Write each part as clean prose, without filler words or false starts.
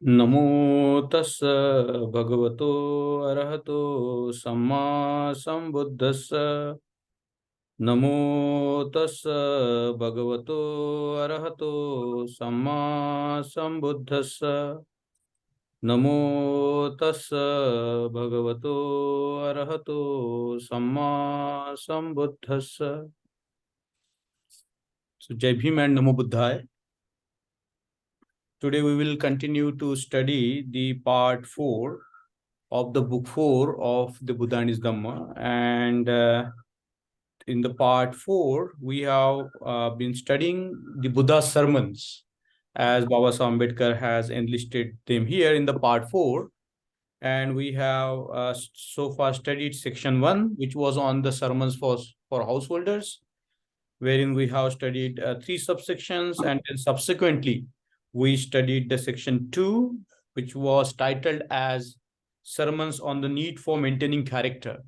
नमो तस्स भगवतो अरहतो सम्मा संबुद्धस्स। नमो तस्स भगवतो अरहतो सम्मा संबुद्धस्स। नमो तस्स भगवतो अरहतो सम्मा संबुद्धस्स। So Jai Bhim and Namo Buddhaya. Today we will continue to study the part 4 of the book 4 of the Buddha and His Dhamma. And in the part 4, we have been studying the Buddha's sermons, as Baba Sahib Ambedkar has enlisted them here in the part 4. And we have so far studied section 1, which was on the sermons for householders, wherein we have studied 3 subsections, and then subsequently we studied the section 2, which was titled as Sermons on the Need for Maintaining Character.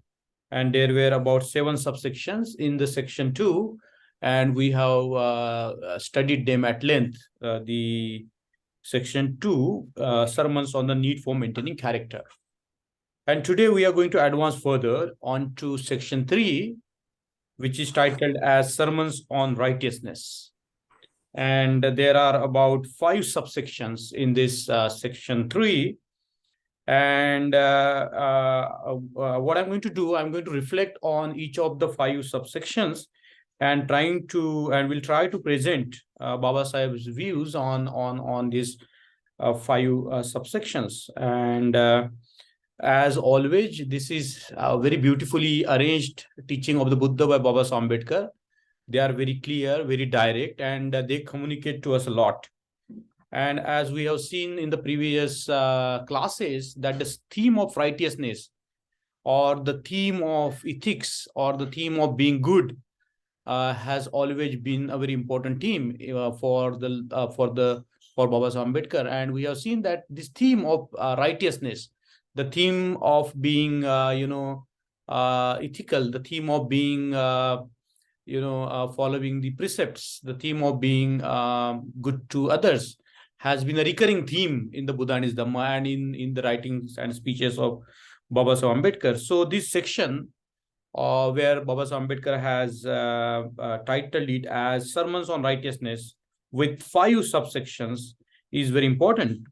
And there were about 7 subsections in the section 2, and we have studied them at length. The section 2, Sermons on the Need for Maintaining Character. And today we are going to advance further on to section 3, which is titled as Sermons on Righteousness. And there are about 5 subsections in this section 3. And what I'm going to do, I'm going to reflect on each of the 5 subsections and we'll try to present Baba Sahib's views on these 5 subsections. And as always, this is a very beautifully arranged teaching of the Buddha by Baba Sahib Ambedkar. They are very clear, very direct, and they communicate to us a lot. And as we have seen in the previous classes, that the theme of righteousness, or the theme of ethics, or the theme of being good has always been a very important theme for Baba Sahib Ambedkar. And we have seen that this theme of righteousness, the theme of being ethical, the theme of being following the precepts, the theme of being good to others, has been a recurring theme in the Buddha and His Dhamma and in the writings and speeches of Baba Sahib Ambedkar. So this section where Baba Sahib Ambedkar has titled it as Sermons on Righteousness with 5 subsections is very important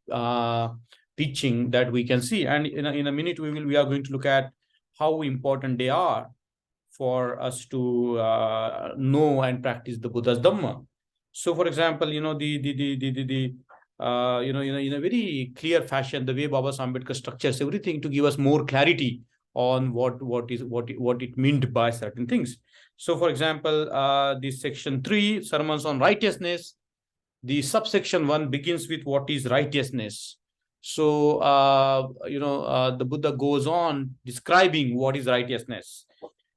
teaching that we can see. And in a minute, we are going to look at how important they are for us to know and practice the Buddha's Dhamma. So, for example, in a very clear fashion, the way Baba Sahib Ambedkar structures everything to give us more clarity on what it meant by certain things. So, for example, this section 3, Sermons on Righteousness, the subsection 1 begins with what is righteousness. So, the Buddha goes on describing what is righteousness.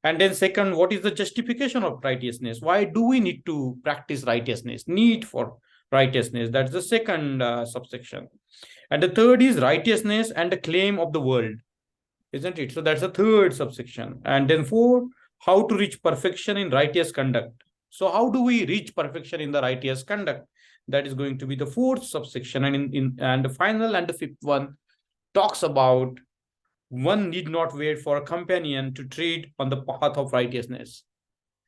And then second, what is the justification of righteousness? Why do we need to practice righteousness? Need for righteousness. That's the second subsection. And the third is righteousness and the claim of the world, isn't it? So that's the third subsection. And then 4, how to reach perfection in righteous conduct. So how do we reach perfection in the righteous conduct? That is going to be the 4th subsection. And the final and the 5th one talks about one need not wait for a companion to tread on the path of righteousness,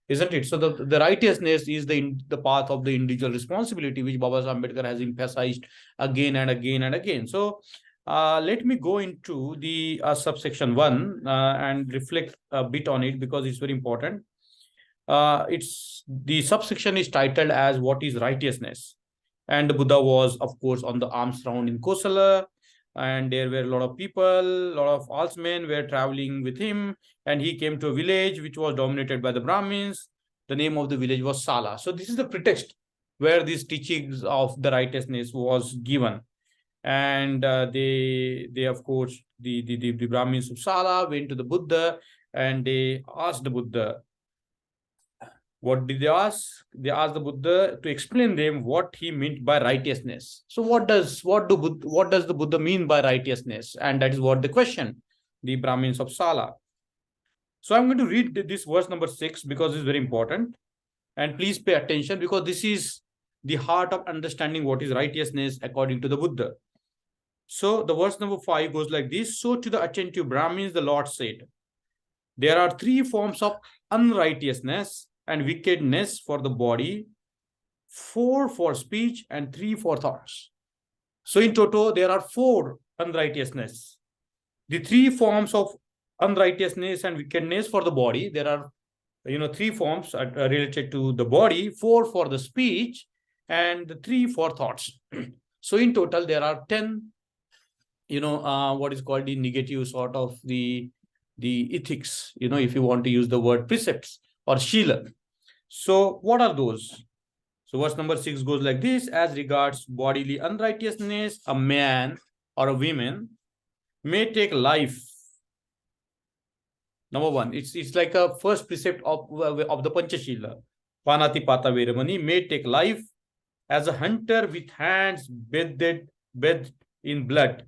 isn't it? So the righteousness is the path of the individual responsibility, which Baba Sahib Ambedkar has emphasized again and again and again. So let me go into the subsection 1 and reflect a bit on it, because it's very important. The subsection is titled as What is Righteousness? And the Buddha was, of course, on the alms round in Kosala, and there were a lot of people, a lot of almsmen were traveling with him, and he came to a village which was dominated by the Brahmins. The name of the village was Sala. So this is the pretext where these teachings of the righteousness was given. And they of course, the Brahmins of Sala went to the Buddha, and they asked the Buddha, what did they ask? They asked the Buddha to explain them what he meant by righteousness. So what does the Buddha mean by righteousness? And that is what the question, the Brahmins of Sala. So I'm going to read this verse number 6 because it's very important. And please pay attention, because this is the heart of understanding what is righteousness according to the Buddha. So the verse number 5 goes like this. So to the attentive Brahmins, the Lord said, there are 3 forms of unrighteousness and wickedness for the body, 4 for speech and 3 for thoughts. So in total, there are 4 unrighteousness. The 3 forms of unrighteousness and wickedness for the body, there are 3 forms related to the body, 4 for the speech, and 3 for thoughts. So in total, there are 10, what is called the negative sort of the ethics, if you want to use the word precepts or shila. So what are those? So verse number 6 goes like this. As regards bodily unrighteousness, a man or a woman may take life. Number 1, it's like a first precept of the Panchashila. Panatipata Veramani may take life as a hunter with hands bathed in blood,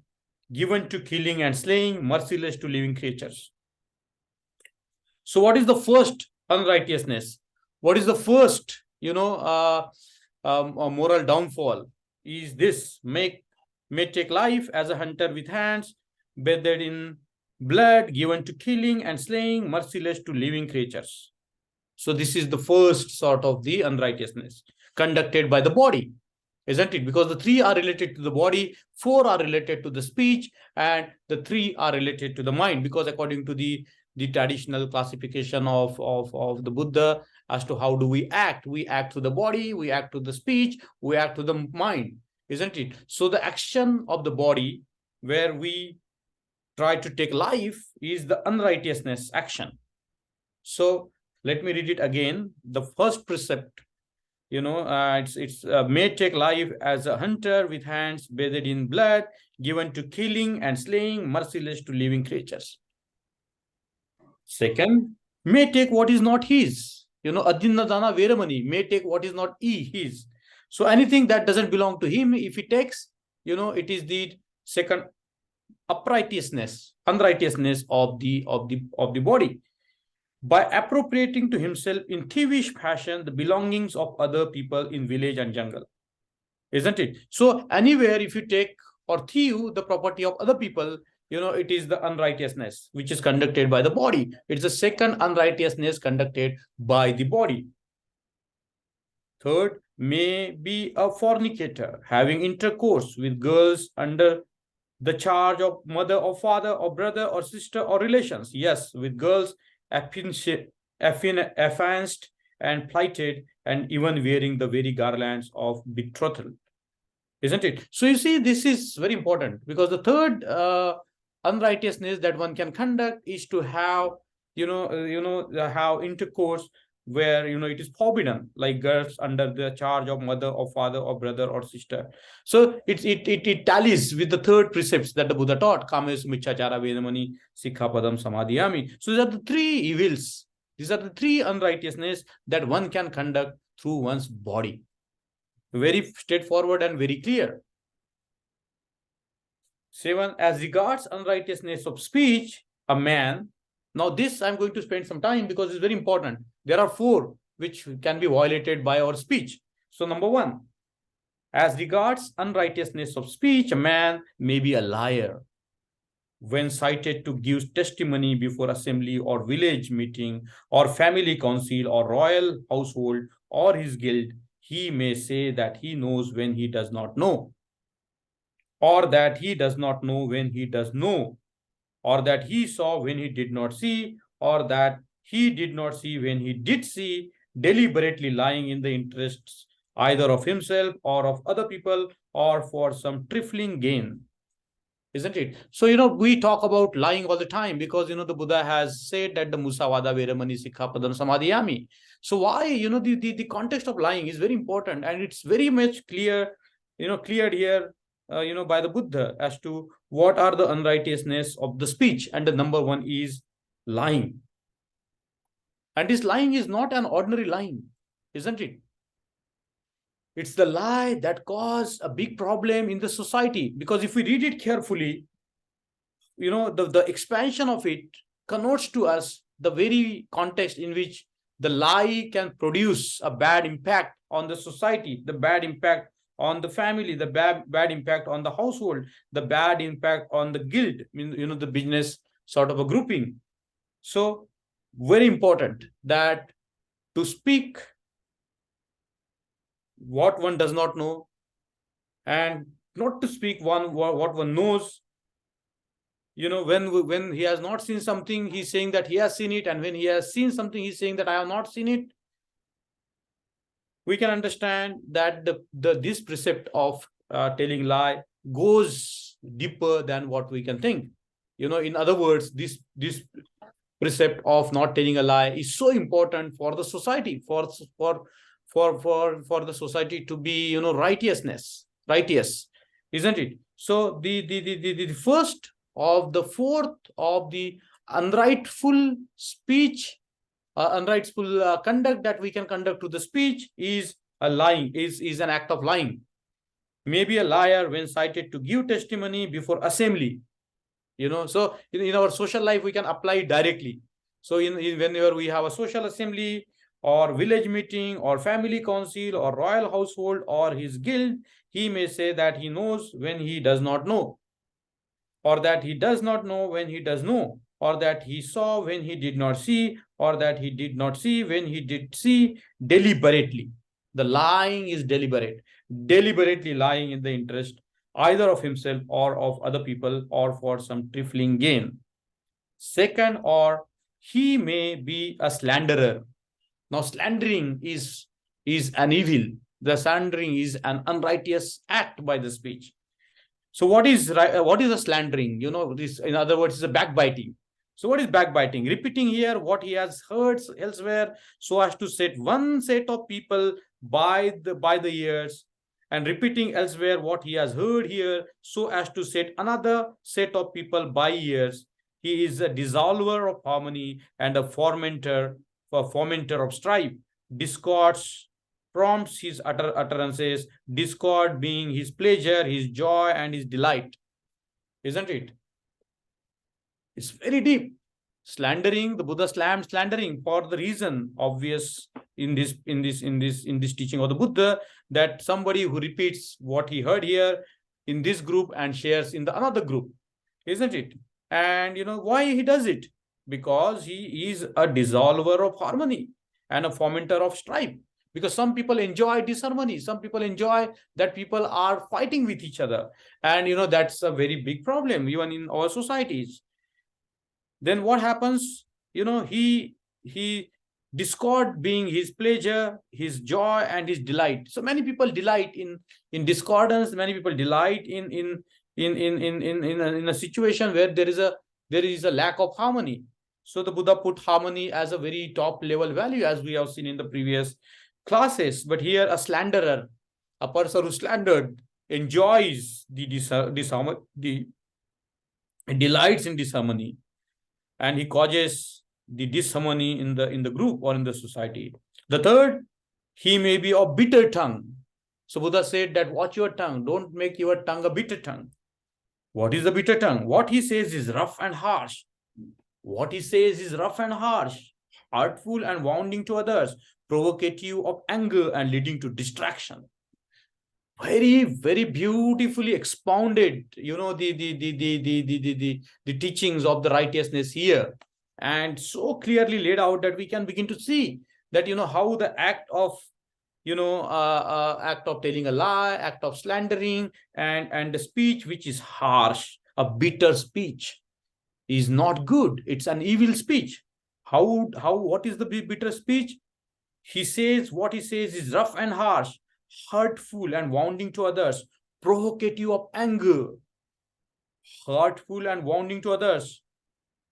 given to killing and slaying, merciless to living creatures. So what is the first unrighteousness? What is the first, moral downfall? Is this may take life as a hunter with hands bathed in blood, given to killing and slaying, merciless to living creatures. So this is the first sort of the unrighteousness conducted by the body, isn't it? Because the 3 are related to the body, 4 are related to the speech, and the 3 are related to the mind. Because according to the traditional classification of the Buddha as to how do we act to the body, we act to the speech, we act to the mind, isn't it? So the action of the body where we try to take life is the unrighteousness action. So let me read it again. The first precept, it's may take life as a hunter with hands bathed in blood, given to killing and slaying, merciless to living creatures. Second, may take what is not his. Adinna dana veramani, may take what is not his. So anything that doesn't belong to him, if he takes, it is the second unrighteousness of the body. By appropriating to himself in thievish fashion the belongings of other people in village and jungle, isn't it? So anywhere if you take or thieve the property of other people, it is the unrighteousness which is conducted by the body. It's the second unrighteousness conducted by the body. Third, may be a fornicator, having intercourse with girls under the charge of mother or father or brother or sister or relations. Yes, with girls affianced and plighted, and even wearing the very garlands of betrothal, isn't it? So you see, this is very important, because the third unrighteousness that one can conduct is to have have intercourse where it is forbidden, like girls under the charge of mother or father or brother or sister. So it tallies with the third precepts that the Buddha taught: kames michachara vedamani sikhapadam samadhiyami. So these are the 3 evils, these are the 3 unrighteousness that one can conduct through one's body. Very straightforward and very clear. 7, as regards unrighteousness of speech, a man. Now this I'm going to spend some time because it's very important. There are 4 which can be violated by our speech. So number 1, as regards unrighteousness of speech, a man may be a liar when cited to give testimony before assembly or village meeting or family council or royal household or his guild. He may say that he knows when he does not know, or that he does not know when he does know, or that he saw when he did not see, or that he did not see when he did see, deliberately lying in the interests either of himself or of other people, or for some trifling gain, isn't it? So, we talk about lying all the time because, the Buddha has said that the musavada veramani sikhapadam samadhiyami. So why, the context of lying is very important, and it's very much cleared here, by the Buddha as to what are the unrighteousness of the speech. And the number 1 is lying. And this lying is not an ordinary lying, isn't it? It's the lie that caused a big problem in the society, because if we read it carefully, the expansion of it connotes to us the very context in which the lie can produce a bad impact on the society, the bad impact on the family, the bad impact on the household, the bad impact on the guild, the business sort of a grouping. So very important that to speak what one does not know, and not to speak what one knows. When he has not seen something, he's saying that he has seen it, and when he has seen something, he's saying that I have not seen it. We can understand that this precept of telling lie goes deeper than what we can think. In other words, this precept of not telling a lie is so important for the society, for the society to be righteous, isn't it? So the first of the fourth of the unrightful speech, unrightful conduct that we can conduct to the speech is a lying, is an act of lying. Maybe a liar when cited to give testimony before assembly. So in our social life, we can apply it directly. So whenever we have a social assembly or village meeting or family council or royal household or his guild, he may say that he knows when he does not know, or that he does not know when he does know, or that he saw when he did not see, or that he did not see when he did see, deliberately. The lying is deliberate, deliberately lying in the interest either of himself or of other people, or for some trifling gain. Second, or he may be a slanderer. Now, slandering is an evil. The slandering is an unrighteous act by the speech. So what is a slandering? This, in other words, is a backbiting. So what is backbiting? Repeating here what he has heard elsewhere, so as to set one set of people by the ears, and repeating elsewhere what he has heard here, so as to set another set of people by ears. He is a dissolver of harmony and a fomenter of strife. Discords prompts his utterances, discord being his pleasure, his joy, and his delight. Isn't it? It's very deep. Slandering, the Buddha slammed slandering for the reason obvious in this teaching of the Buddha, that somebody who repeats what he heard here in this group and shares in the another group, isn't it? And why he does it? Because he is a dissolver of harmony and a fomenter of strife. Because some people enjoy disharmony, some people enjoy that people are fighting with each other, and that's a very big problem even in our societies. Then what happens? He discord being his pleasure, his joy, and his delight. So many people delight in discordance. Many people delight in a situation where there is a lack of harmony. So the Buddha put harmony as a very top level value, as we have seen in the previous classes. But here, a slanderer, a person who slandered, enjoys the disharmony, delights in disharmony, and he causes the disharmony in the group or in the society. The third, he may be of bitter tongue. So Buddha said that watch your tongue, don't make your tongue a bitter tongue. What is the bitter tongue? What he says is rough and harsh. What he says is rough and harsh, hurtful and wounding to others, provocative of anger and leading to distraction. Very, very beautifully expounded, the teachings of the righteousness here, and so clearly laid out that we can begin to see that how the act of telling a lie, act of slandering, and the speech which is harsh, a bitter speech, is not good. It's an evil speech. What is the bitter speech? He says what he says is rough and harsh, hurtful and wounding to others, provocative of anger, hurtful and wounding to others,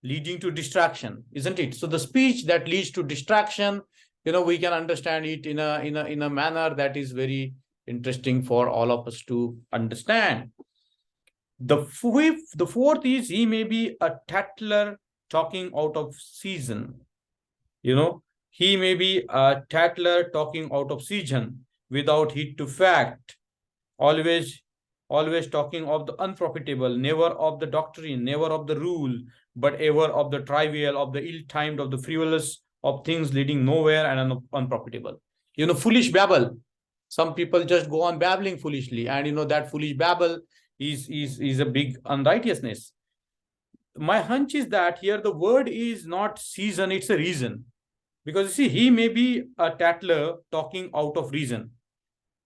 leading to distraction, isn't it? So the speech that leads to distraction, we can understand it in a manner that is very interesting for all of us to understand. The fourth is he may be a tattler talking out of season. He may be a tattler talking out of season, without heed to fact, always talking of the unprofitable, never of the doctrine, never of the rule, but ever of the trivial, of the ill-timed, of the frivolous, of things leading nowhere and unprofitable. Foolish babble. Some people just go on babbling foolishly, and that foolish babble is a big unrighteousness. My hunch is that here the word is not season, it's a reason. Because you see, he may be a tattler talking out of reason.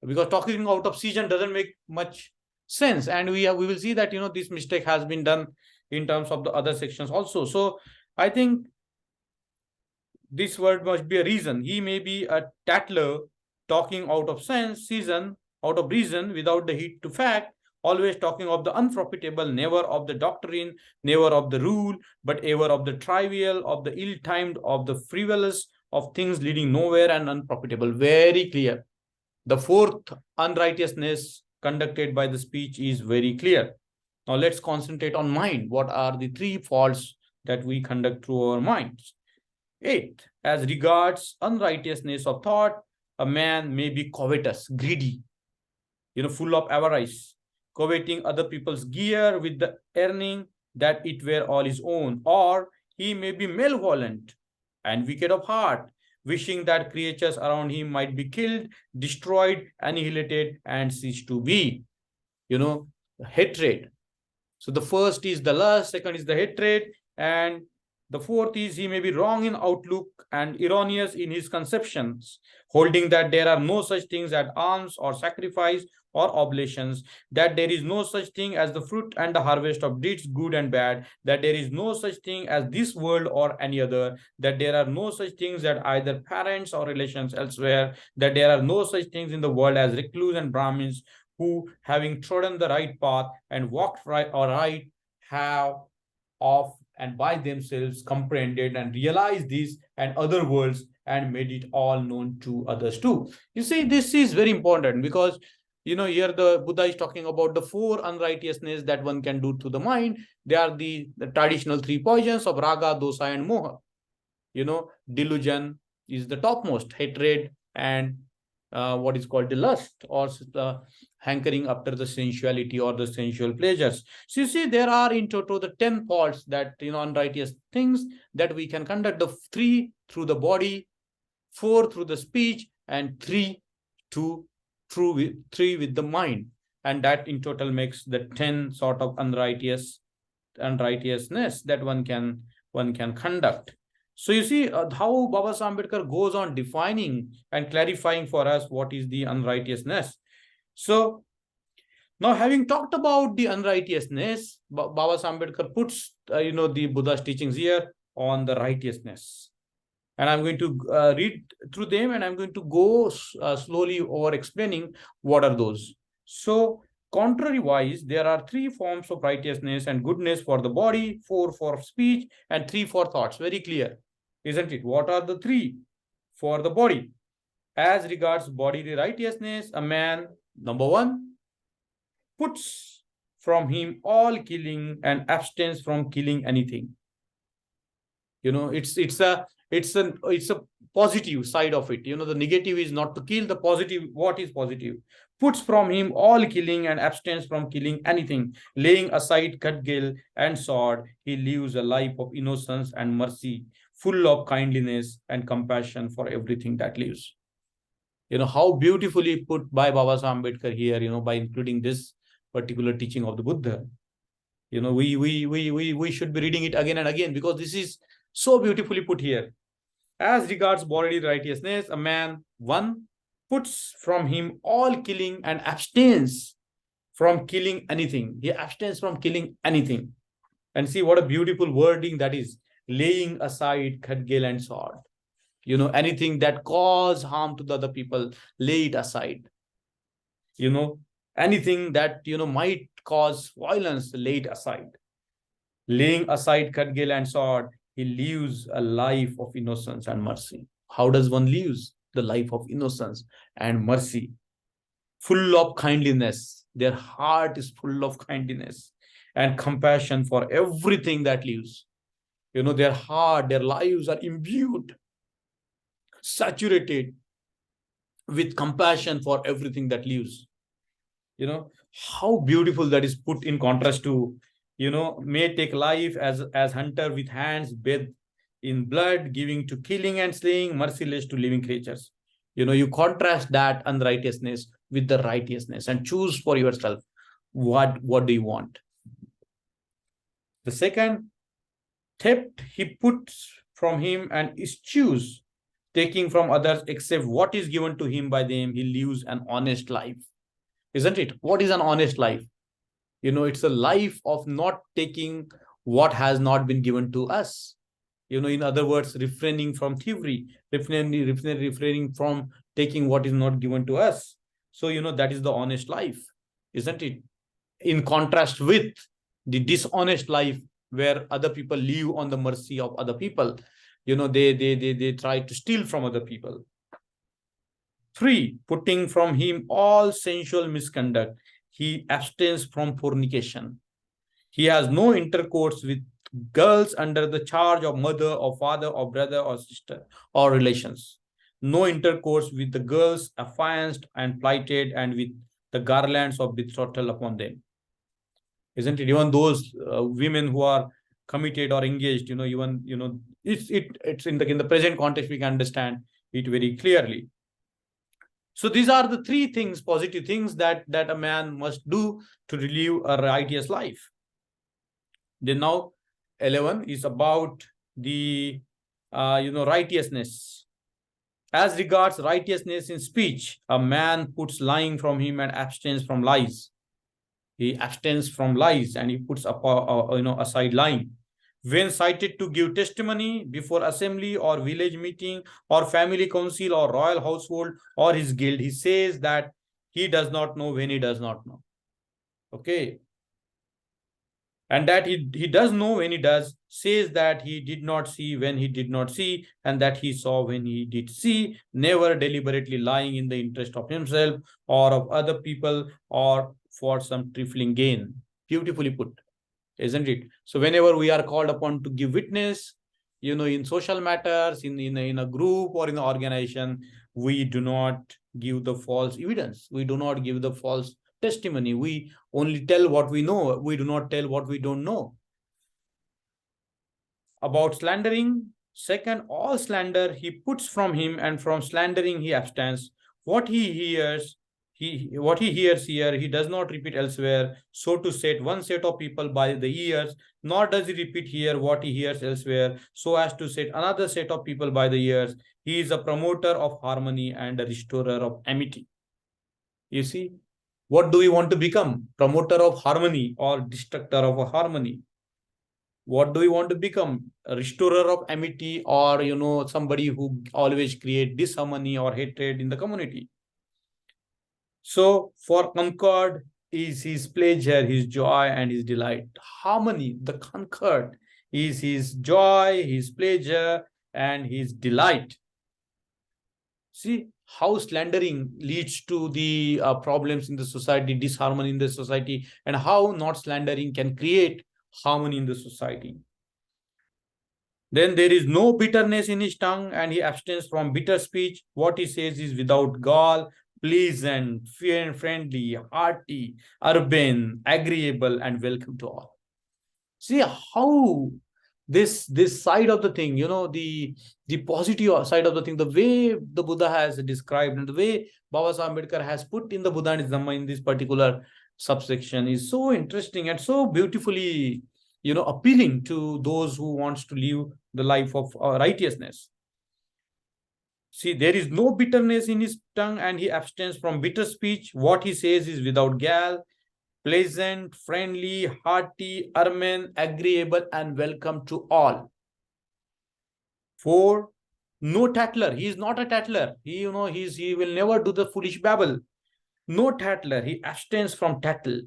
Because talking out of season doesn't make much sense. And we will see that this mistake has been done in terms of the other sections also. So I think this word must be a reason. He may be a tattler talking out of sense, season, out of reason, without the heed to fact, always talking of the unprofitable, never of the doctrine, never of the rule, but ever of the trivial, of the ill-timed, of the frivolous, of things leading nowhere and unprofitable. Very clear. The fourth unrighteousness conducted by the speech is very clear. Now let's concentrate on mind. What are the three faults that we conduct through our minds? 8. As regards unrighteousness of thought, a man may be covetous, greedy, full of avarice, coveting other people's gear with the earning that it were all his own. Or he may be malevolent and wicked of heart, wishing that creatures around him might be killed, destroyed, annihilated, and cease to be. Hatred. So the first is the lust, second is the hatred, and the fourth is he may be wrong in outlook and erroneous in his conceptions, holding that there are no such things as alms or sacrifice or oblations, that there is no such thing as the fruit and the harvest of deeds good and bad, that there is no such thing as this world or any other, that there are no such things as either parents or relations elsewhere, that there are no such things in the world as recluse and Brahmins, who, having trodden the right path and walked right, have of and by themselves comprehended and realized this and other worlds and made it all known to others too. You see, this is very important because here the Buddha is talking about the four unrighteousness that one can do to the mind. They are the traditional three poisons of raga, dosa, and moha. Delusion is the topmost, hatred, and what is called the lust, or the hankering after the sensuality or the sensual pleasures. So you see, there are in total the 10 faults that, unrighteous things that we can conduct. The 3 through the body, 4 through the speech, and 3 with the mind. And that in total makes the 10 sort of unrighteousness that one can conduct. So you see how Baba Ambedkar goes on defining and clarifying for us what is the unrighteousness. So now, having talked about the unrighteousness, Baba Ambedkar puts the Buddha's teachings here on the righteousness. And I'm going to read through them, and I'm going to go slowly over explaining what are those. So contrary-wise, there are 3 forms of righteousness and goodness for the body, 4 for speech, and 3 for thoughts. Very clear, isn't it? What are the 3 for the body? As regards bodily righteousness, a man, number 1, puts from him all killing and abstains from killing anything. It's a positive side of it. The negative is not to kill. The positive, what is positive? Puts from him all killing and abstains from killing anything. Laying aside cudgel and sword, he lives a life of innocence and mercy, full of kindliness and compassion for everything that lives. How beautifully put by Baba Ambedkar here, by including this particular teaching of the Buddha. We should be reading it again and again, because this is so beautifully put here. As regards bodily righteousness, a man, 1, puts from him all killing and abstains from killing anything. He abstains from killing anything. And see what a beautiful wording that is. Laying aside cudgel and sword. Anything that cause harm to the other people, lay it aside. Anything that, might cause violence, lay it aside. Laying aside cudgel and sword, he lives a life of innocence and mercy. How does one live the life of innocence and mercy? Full of kindliness. Their heart is full of kindliness and compassion for everything that lives. Their heart, their lives are imbued, saturated with compassion for everything that lives. How beautiful that is put in contrast to, may take life as hunter with hands bathed in blood, giving to killing and slaying, merciless to living creatures. You contrast that unrighteousness with the righteousness and choose for yourself what do you want. The second, theft he puts from him and eschews taking from others except what is given to him by them. He lives an honest life, isn't it? What is an honest life? It's a life of not taking what has not been given to us. In other words, refraining from thievery, refraining from taking what is not given to us. So, that is the honest life, isn't it? In contrast with the dishonest life where other people live on the mercy of other people. They try to steal from other people. 3, putting from him all sensual misconduct. He abstains from fornication. He has no intercourse with girls under the charge of mother or father or brother or sister or relations. No intercourse with the girls affianced and plighted and with the garlands of betrothal upon them. Isn't it? Even those women who are committed or engaged, it's in the present context, we can understand it very clearly. So these are the 3 things, positive things that a man must do to live a righteous life. Then now 11 is about the righteousness. As regards righteousness in speech, a man puts lying from him and abstains from lies. He abstains from lies and he puts aside lying. When cited to give testimony before assembly or village meeting or family council or royal household or his guild, he says that he does not know when he does not know. Okay. And that he does know when he does, says that he did not see when he did not see, and that he saw when he did see, never deliberately lying in the interest of himself or of other people or for some trifling gain. Beautifully put, isn't it? So whenever we are called upon to give witness, in social matters, in a group or in an organization, we do not give the false evidence. We do not give the false testimony. We only tell what we know. We do not tell what we don't know. About slandering, second, all slander he puts from him, and from slandering he abstains. What he hears here, he does not repeat elsewhere, so to set one set of people by the ears, nor does he repeat here what he hears elsewhere, so as to set another set of people by the ears. He is a promoter of harmony and a restorer of amity. You see, what do we want to become? Promoter of harmony or destructor of a harmony? What do we want to become? A restorer of amity or, somebody who always create disharmony or hatred in the community? So for concord is his pleasure, his joy, and his delight. Harmony, the concord, is his joy, his pleasure, and his delight. See how slandering leads to the problems in the society, disharmony in the society, and how not slandering can create harmony in the society. Then there is no bitterness in his tongue, and he abstains from bitter speech. What he says is without gall, pleasant, friendly, hearty, urban, agreeable, and welcome to all. See how this side of the thing, the positive side of the thing, the way the Buddha has described and the way Baba Ambedkar has put in the Buddha and His Dhamma in this particular subsection is so interesting and so beautifully, appealing to those who wants to live the life of righteousness. See, there is no bitterness in his tongue, and he abstains from bitter speech. What he says is without gall, pleasant, friendly, hearty, urban, agreeable, and welcome to all. 4, no tattler. He is not a tattler. He will never do the foolish babble. No tattler. He abstains from tattle.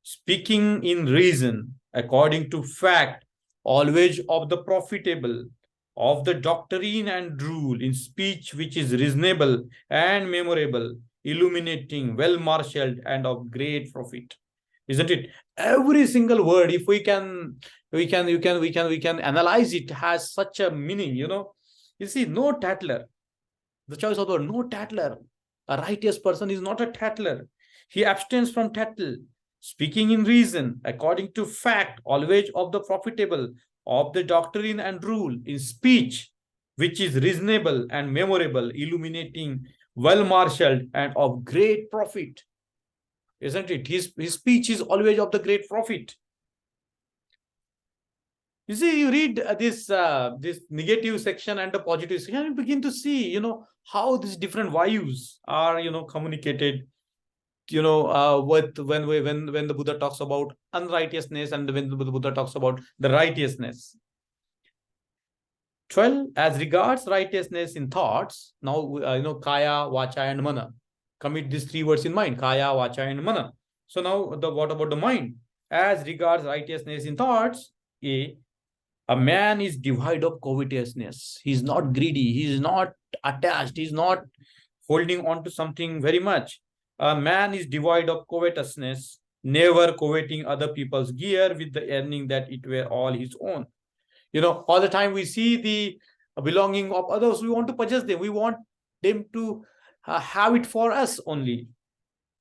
Speaking in reason, according to fact, always of the profitable, of the doctrine and rule, in speech which is reasonable and memorable, illuminating, well-marshaled, and of great profit. Isn't it? Every single word, if we can analyze it, has such a meaning, You see, no tattler. The choice of the word, no tattler. A righteous person is not a tattler. He abstains from tattle. Speaking in reason, according to fact, always of the profitable, of the doctrine and rule, in speech, which is reasonable and memorable, illuminating, well-marshaled, and of great profit. Isn't it? His speech is always of the great profit. You see, you read this negative section and the positive section, and you begin to see, how these different values are, communicated. With when the Buddha talks about unrighteousness and when the Buddha talks about the righteousness. 12, as regards righteousness in thoughts, now, kaya, vacha, and mana. Commit these three words in mind, kaya, vacha, and mana. So now, what about the mind? As regards righteousness in thoughts, a man is devoid of covetousness. He's not greedy. He's not attached. He's not holding on to something very much. A man is devoid of covetousness, never coveting other people's gear with the earning that it were all his own. All the time we see the belonging of others. We want to possess them. We want them to have it for us only.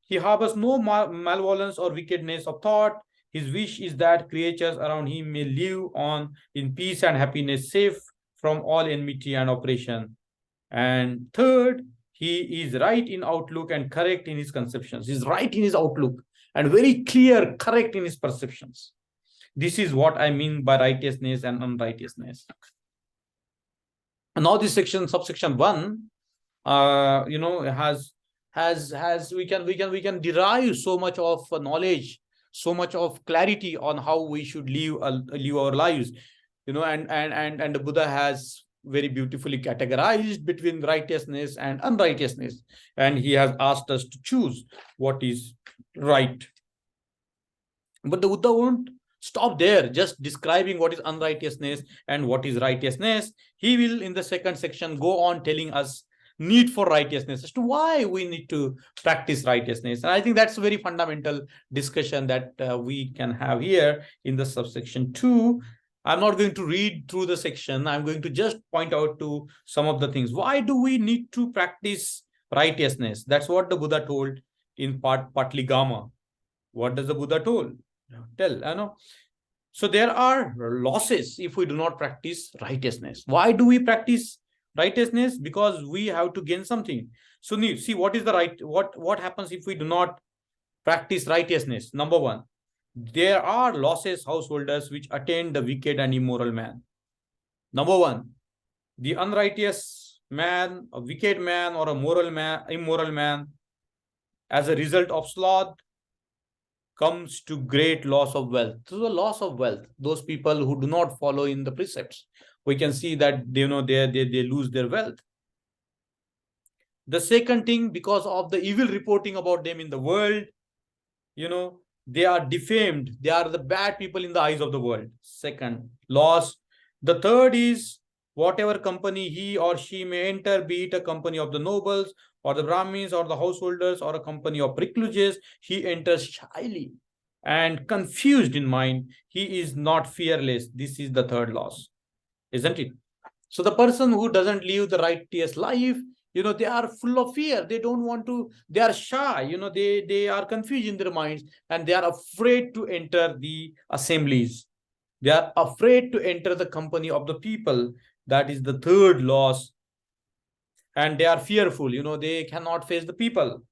He harbors no malevolence or wickedness of thought. His wish is that creatures around him may live on in peace and happiness, safe from all enmity and oppression. And third, he is right in outlook and correct in his conceptions. He's right in his outlook and very clear, correct in his perceptions. This is what I mean by righteousness and unrighteousness. And now this section, subsection 1, has we can derive so much of knowledge, so much of clarity on how we should live our lives. And the Buddha has very beautifully categorized between righteousness and unrighteousness, and he has asked us to choose what is right. But the Buddha won't stop there, just describing what is unrighteousness and what is righteousness. He will, in the second section, go on telling us need for righteousness, as to why we need to practice righteousness. And I think that's a very fundamental discussion that we can have here in the subsection 2. I'm not going to read through the section. I'm going to just point out to some of the things. Why do we need to practice righteousness? That's what the Buddha told in Patligama. What does the Buddha tell? So there are losses if we do not practice righteousness. Why do we practice righteousness? Because we have to gain something. So see, what is the right? What happens if we do not practice righteousness? Number 1, there are losses, householders, which attend the wicked and immoral man. Number 1, the unrighteous man, a wicked man, or a immoral man, as a result of sloth, comes to great loss of wealth. So the loss of wealth, those people who do not follow in the precepts, we can see that they lose their wealth. The second thing, because of the evil reporting about them in the world, they are defamed. They are the bad people in the eyes of the world. Second loss. The third is whatever company he or she may enter, be it a company of the nobles or the Brahmins or the householders or a company of recluses, he enters shyly and confused in mind. He is not fearless. This is the third loss, isn't it? So the person who doesn't live the righteous life, they are full of fear. They don't want to, they are shy, they are confused in their minds, and they are afraid to enter the assemblies. They are afraid to enter the company of the people. That is the third loss. And they are fearful, they cannot face the people.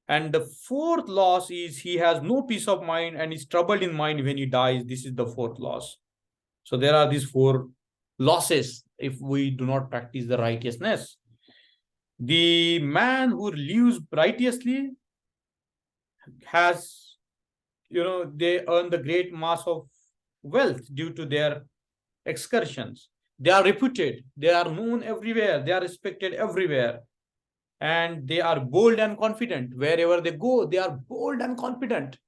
And the fourth loss is he has no peace of mind and is troubled in mind when he dies. This is the fourth loss. So there are these 4 losses if we do not practice the righteousness. The man who lives righteously has, they earn the great mass of wealth due to their excursions. They are reputed. They are known everywhere. They are respected everywhere. And they are bold and confident. Wherever they go, they are bold and confident.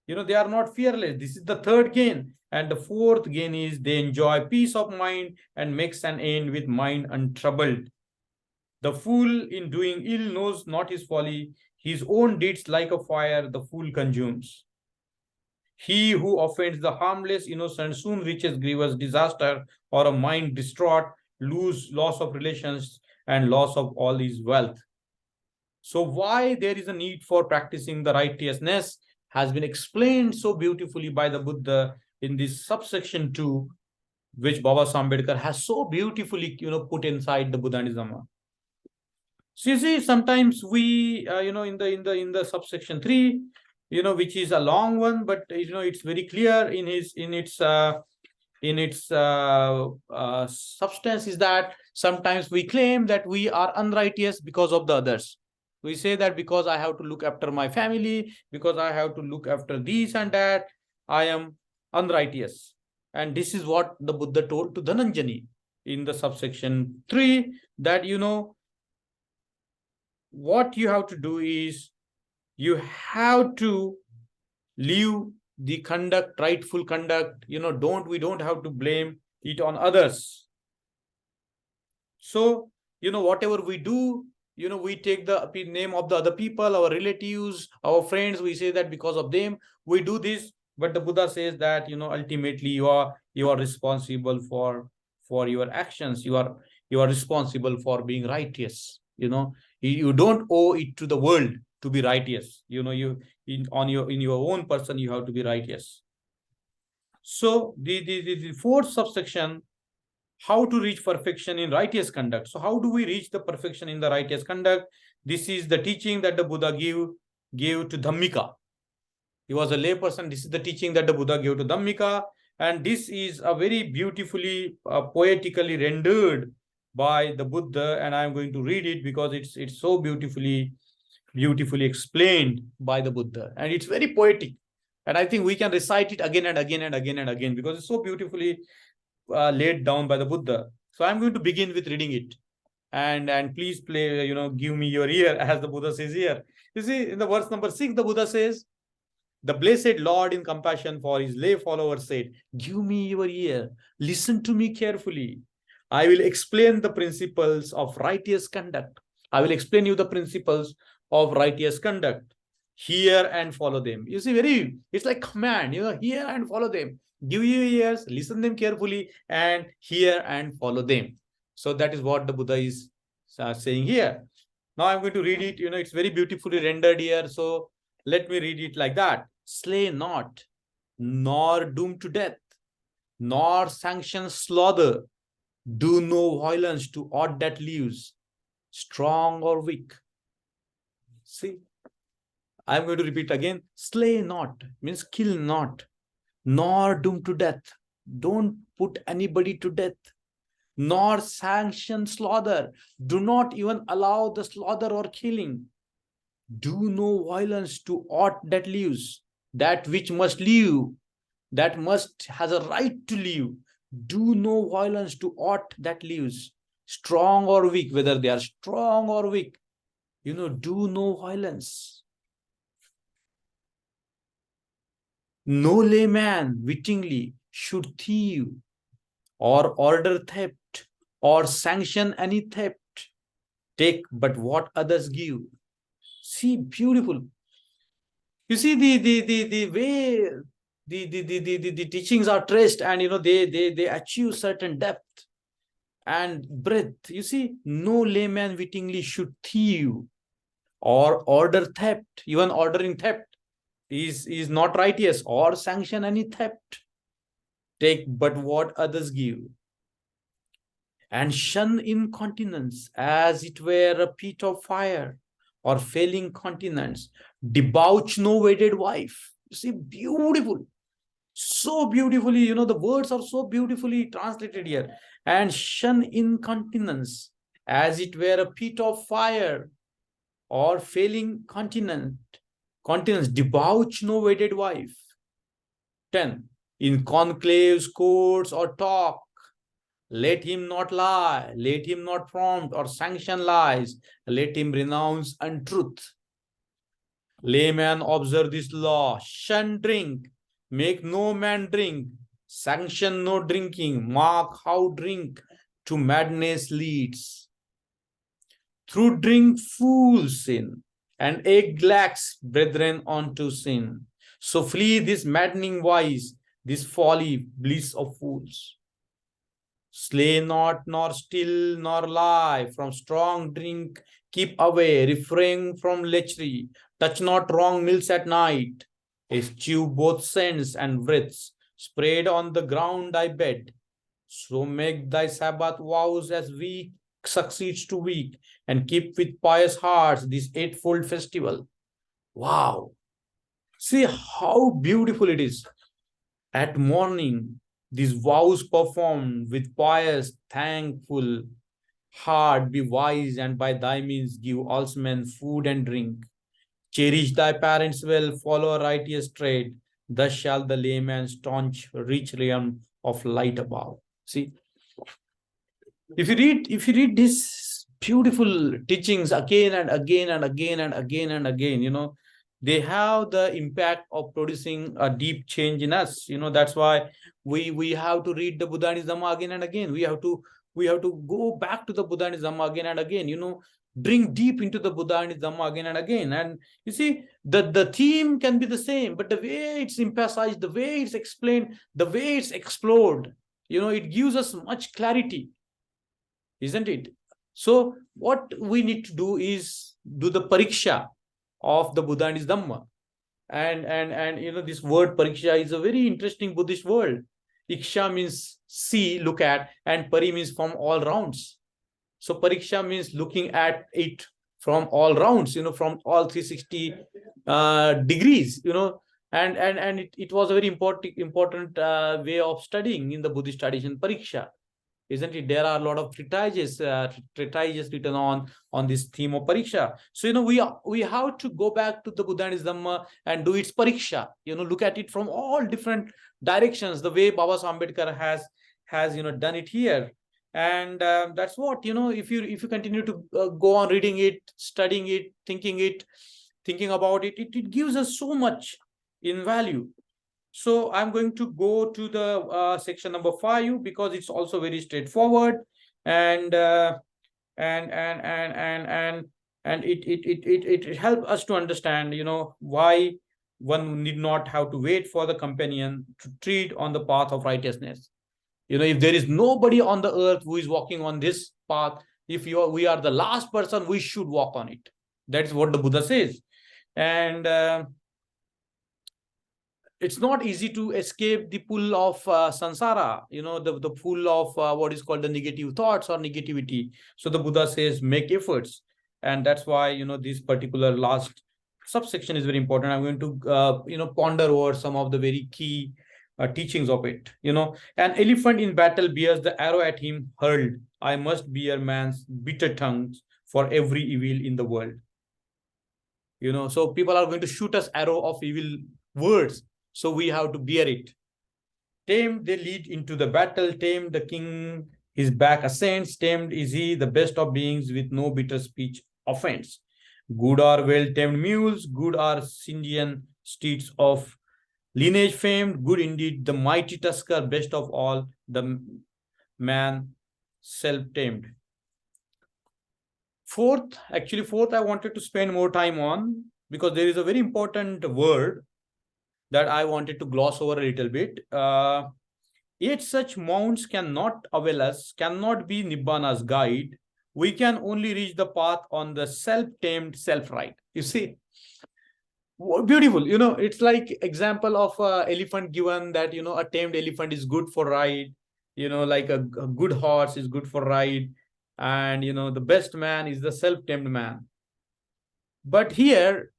They are not fearless. This is the third gain. And the fourth gain is they enjoy peace of mind and makes an end with mind untroubled. The fool in doing ill knows not his folly. His own deeds like a fire the fool consumes. He who offends the harmless innocent soon reaches grievous disaster, or a mind distraught, loss of relations and loss of all his wealth. So why there is a need for practicing the righteousness has been explained so beautifully by the Buddha in this subsection 2. which Baba Ambedkar has so beautifully, put inside the Buddha and His Dhamma. So you see, sometimes we, in the subsection 3, which is a long one, but it's very clear in its substance, is that sometimes we claim that we are unrighteous because of the others. We say that because I have to look after my family, because I have to look after this and that, I am unrighteous. And this is what the Buddha told to Dhananjani in the subsection 3, that what you have to do is you have to live the conduct, rightful conduct. We don't have to blame it on others. So, whatever we do, we take the name of the other people, our relatives, our friends, we say that because of them, we do this. But the Buddha says that, ultimately you are responsible for your actions. You are responsible for being righteous. You don't owe it to the world to be righteous. In your own person, you have to be righteous. So the fourth subsection, how to reach perfection in righteous conduct. So how do we reach the perfection in the righteous conduct? This is the teaching that the Buddha gave to Dhammika. He was a layperson. This is the teaching that the Buddha gave to Dhammika. And this is a very beautifully, poetically rendered by the Buddha. And I'm going to read it because it's so beautifully explained by the Buddha. And it's very poetic. And I think we can recite it again and again and again and again because it's so beautifully laid down by the Buddha. So I'm going to begin with reading it. And please play, give me your ear, as the Buddha says here. You see, in the verse number 6, the Buddha says, the blessed Lord in compassion for his lay followers said, give me your ear, listen to me carefully. I will explain the principles of righteous conduct. I will explain you the principles of righteous conduct. Hear and follow them. You see, it's like command, hear and follow them. Give your ears, listen them carefully, and hear and follow them. So that is what the Buddha is saying here. Now I'm going to read it. It's very beautifully rendered here. So let me read it like that. Slay not, nor doom to death, nor sanction slaughter. Do no violence to aught that lives, strong or weak. See, I'm going to repeat again. Slay not means kill not, nor doom to death. Don't put anybody to death, nor sanction slaughter. Do not even allow the slaughter or killing. Do no violence to aught that lives, that which must live, that has a right to live. Do no violence to aught that lives, strong or weak, whether they are strong or weak. Do no violence. No layman wittingly should thieve or order theft or sanction any theft. Take but what others give. See, beautiful. You see the way the teachings are traced, and they achieve certain depth and breadth. You see, no layman wittingly should thieve or order theft. Even ordering theft is not righteous, or sanction any theft. Take but what others give. And shun incontinence as it were a pit of fire, or failing continence. Debauch no wedded wife. You see, beautiful. So beautifully, the words are so beautifully translated here. And shun incontinence as it were a pit of fire, or failing continence. Debauch no wedded wife. 10. In conclaves, courts, or talk, let him not lie, let him not prompt or sanction lies, let him renounce untruth. Layman, observe this law, shun drink, make no man drink, sanction no drinking, mark how drink to madness leads. Through drink fools sin, and egg lacks brethren unto sin. So flee this maddening vice, this folly, bliss of fools. Slay not, nor steal, nor lie. From strong drink keep away. Refrain from lechery. Touch not wrong meals at night. Eschew both scents and breaths. Spread on the ground thy bed. So make thy Sabbath vows as week succeeds to week, and keep with pious hearts this eightfold festival. Wow. See how beautiful it is. At morning, these vows performed with pious, thankful heart, be wise, and by thy means give all men food and drink. Cherish thy parents well, follow a righteous trade. Thus shall the layman staunch reach realm of light above. See, if you read these beautiful teachings again and again and again and again and again, they have the impact of producing a deep change in us. That's why we have to read the Buddha and His Dhamma again and again. We have to go back to the Buddha and His Dhamma again and again. Drink deep into the Buddha and His Dhamma again and again. And you see, the theme can be the same, but the way it's emphasized, the way it's explained, the way it's explored, it gives us much clarity, isn't it? So what we need to do is do the pariksha of the Buddha and His Dhamma. And this word pariksha is a very interesting Buddhist word. Iksha means see, look at, and pari means from all rounds. So pariksha means looking at it from all rounds, from all 360 degrees, and it was a very important way of studying in the Buddhist tradition, pariksha. Isn't it? There are a lot of treatises written on this theme of pariksha. So we have to go back to the Buddha and His Dhamma and do its pariksha. Look at it from all different directions, the way Baba Ambedkar has done it here. And that's what, if you continue to go on reading it, studying it, thinking about it, it gives us so much in value. So I'm going to go to the section number 5 because it's also very straightforward, and it helps us to understand, why one need not have to wait for the companion to tread on the path of righteousness. If there is nobody on the earth who is walking on this path, if we are the last person, we should walk on it. That's what the Buddha says. And it's not easy to escape the pull of sansara, the pull of what is called the negative thoughts or negativity. So the Buddha says, make efforts. And that's why, this particular last subsection is very important. I'm going to, ponder over some of the very key teachings of it. An elephant in battle bears the arrow at him hurled. I must bear man's bitter tongues for every evil in the world. So people are going to shoot us arrow of evil words. So we have to bear it. Tamed, they lead into the battle. Tamed, the king, his back ascends. Tamed is he, the best of beings, with no bitter speech offense. Good are well-tamed mules. Good are Sindian steeds of lineage famed. Good indeed, the mighty tusker, best of all, the man self-tamed. Fourth, I wanted to spend more time on, because there is a very important word that I wanted to gloss over a little bit. Yet such mounts cannot avail us, cannot be Nibbana's guide. We can only reach the path on the self-tamed self-right. You see, beautiful. It's like example of elephant given that, a tamed elephant is good for ride. Like a good horse is good for ride. And, the best man is the self-tamed man. But here,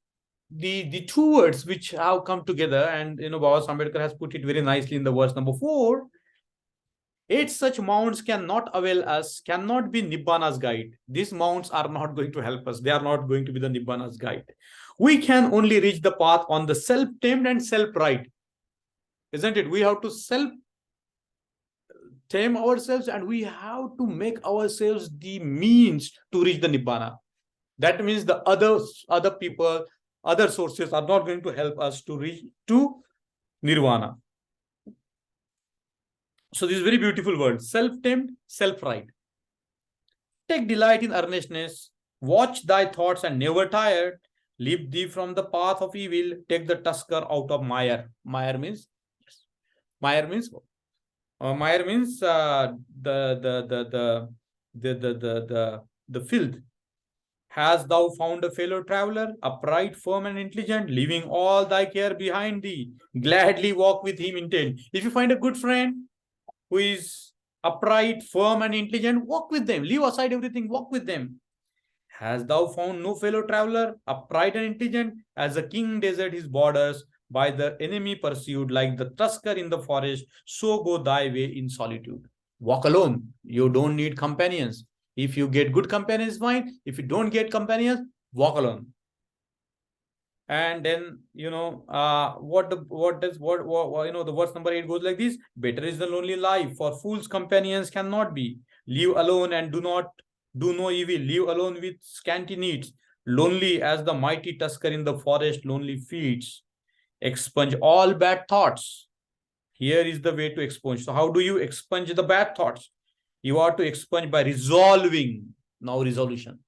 the two words which have come together, and Baba Ambedkar has put it very nicely in the verse number 4. 8 such mounts cannot avail us, cannot be Nibbana's guide. These mounts are not going to help us. They are not going to be the Nibbana's guide. We can only reach the path on the self-tamed and self-right. Isn't it? We have to self-tame ourselves, and we have to make ourselves the means to reach the Nibbana. That means the other people, other sources are not going to help us to reach to nirvana. So this is very beautiful word, self-tamed, self-right. Take delight in earnestness, watch thy thoughts and never tired, leap thee from the path of evil, take the tusker out of mire. Mire means the filth. Hast thou found a fellow traveler, upright, firm, and intelligent, leaving all thy care behind thee? Gladly walk with him intent. If you find a good friend who is upright, firm, and intelligent, walk with them. Leave aside everything, walk with them. Hast thou found no fellow traveler, upright and intelligent, as the king desert his borders, by the enemy pursued, like the tusker in the forest, so go thy way in solitude. Walk alone. You don't need companions. If you get good companions, fine. If you don't get companions, walk alone. And then, you know, the verse number 8 goes like this: better is the lonely life, for fools companions cannot be. Live alone and do no evil. Live alone with scanty needs. Lonely as the mighty tusker in the forest lonely feeds. Expunge all bad thoughts. Here is the way to expunge. So how do you expunge the bad thoughts? You are to expunge by resolving. Now resolution.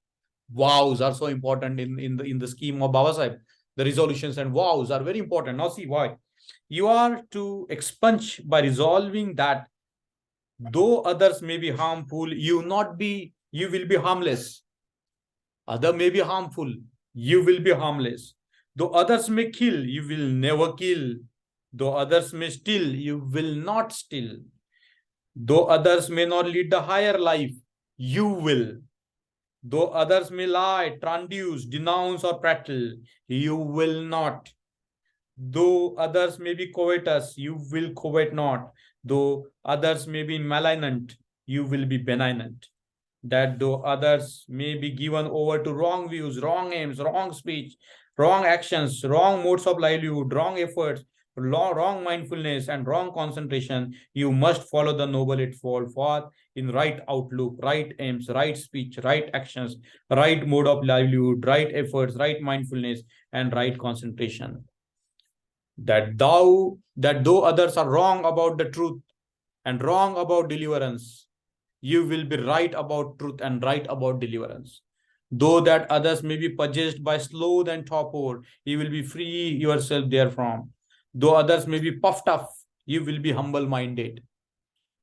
Vows are so important in the scheme of Baba Sahib. The resolutions and vows are very important. Now see why. You are to expunge by resolving that though others may be harmful, you will be harmless. Other may be harmful, you will be harmless. Though others may kill, you will never kill. Though others may steal, you will not steal. Though others may not lead the higher life, you will. Though others may lie, transduce, denounce, or prattle, you will not. Though others may be covetous, you will covet not. Though others may be malignant, you will be benignant. That though others may be given over to wrong views, wrong aims, wrong speech, wrong actions, wrong modes of livelihood, wrong efforts, wrong mindfulness, and wrong concentration, you must follow the noble eightfold path in right outlook, right aims, right speech, right actions, right mode of livelihood, right efforts, right mindfulness, and right concentration. That though others are wrong about the truth and wrong about deliverance, you will be right about truth and right about deliverance. Though that others may be possessed by sloth and torpor, you will be free yourself therefrom. Though others may be puffed up, you will be humble-minded.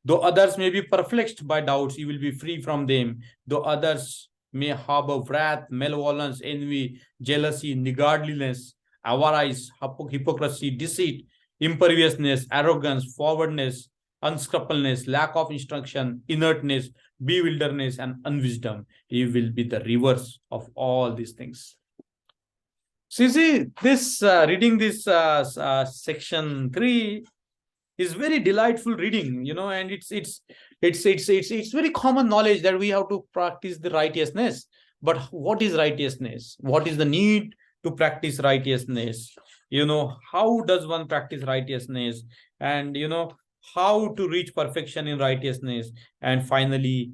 Though others may be perplexed by doubts, you will be free from them. Though others may harbor wrath, malevolence, envy, jealousy, niggardliness, avarice, hypocrisy, deceit, imperviousness, arrogance, forwardness, unscrupulousness, lack of instruction, inertness, bewilderness, and unwisdom, you will be the reverse of all these things. So you see, this reading this section 3 is very delightful reading, you know, and it's very common knowledge that we have to practice the righteousness. But what is righteousness? What is the need to practice righteousness? You know, how does one practice righteousness? And you know, how to reach perfection in righteousness? And finally,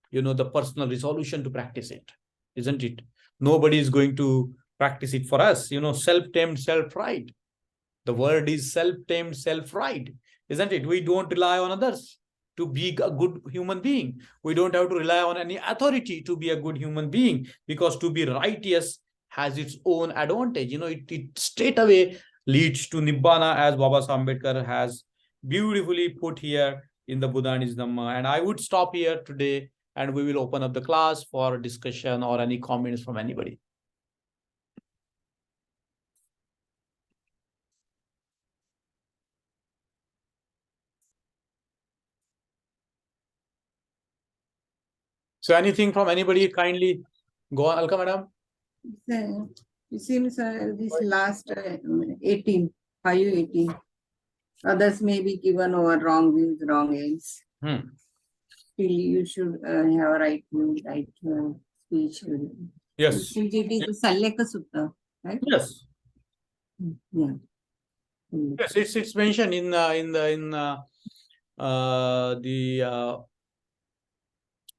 you know, the personal resolution to practice it, isn't it? Nobody is going to practice it for us. You know, self-tamed self-pride. The word is self-tamed self-pride, isn't it? We don't rely on others to be a good human being. We don't have to rely on any authority to be a good human being, because to be righteous has its own advantage. You know, it straight away leads to Nibbana, as Baba Ambedkar has beautifully put here in the Buddha and His Dhamma. And I would stop here today, and we will open up the class for discussion or any comments from anybody. So anything from anybody, kindly go on. Alka, madam. It seems this last 18, 518. Others may be given over wrong views, wrong aims. Still, you should have right view, right speech. Yes. It is Salleka Sutta, right? Yes. Yeah. Yes, it's mentioned in the